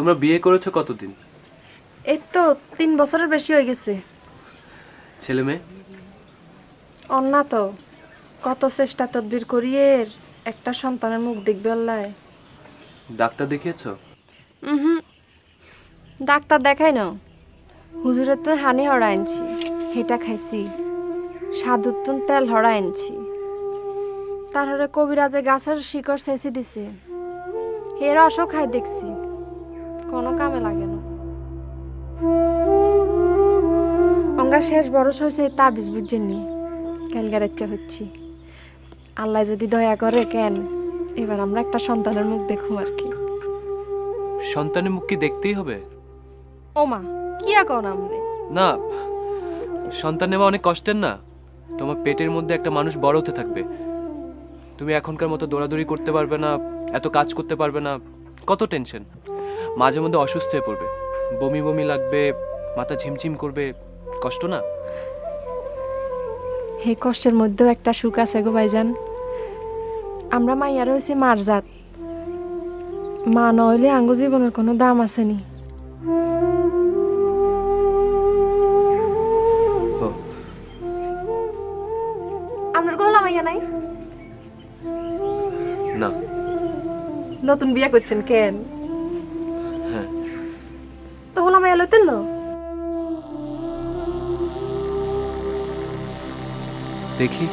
তোমরা বিয়ে করেছো কতদিন? এই তো 3 বছরের বেশি হয়ে গেছে। ছেলে মেয়ে? অন্যা তো কত চেষ্টা তদবির করিয়ে একটা সন্তানের মুখ দেখবে আল্লাহ। ডাক্তার দেখিয়েছো? হুম, ডাক্তার দেখাই না। হুজুরের তো হানি হড়া আনছি, হেটা খাইছি। সাধুর তুন তেল হড়া আনছি। তারপরে কবিরাজে গাছের শিকড় ছেঁচি দিছে, এর রসও খাই দেখছি, কোনো কামে লাগে না। অঙ্গা শেষ বরস হয়েছে তাবিজ বুঝছেননি, ক্যালগার ইচ্ছা হচ্ছি। আল্লাহ যদি দয়া করে কেন এবার আমরা একটা সন্তানের মুখ দেখুম আর কি। সন্তানের মুখ কি দেখতেই হবে? ওমা কি এখন আমনে? না, সন্তান নেওয়া অনেক কষ্টের না। তোমার পেটের মধ্যে একটা মানুষ বড় হতে থাকবে। তুমি এখনকার মতো দৌড়াদৌড়ি করতে পারবে না, এত কাজ করতে পারবে না। কত টেনশন। মাঝে মধ্যে অসুস্থ হয়ে পড়বে, বমি বমি লাগবে, মাথা ঝিমঝিম করবে। কষ্ট না? হে কষ্টের মধ্যেও একটা সুখ আছে গো ভাইজান। আমরা মাইয়ার হয়েছি মার জাত, মা নইলে আঙ্গু জীবনের কোনো দাম আসেনি। ও, আপনার গলা মাইয়া নাই? না। নতুন বিয়া করছেন কেন? হ্যাঁ। তো হলা মাইয়া লইতেন না? দেখি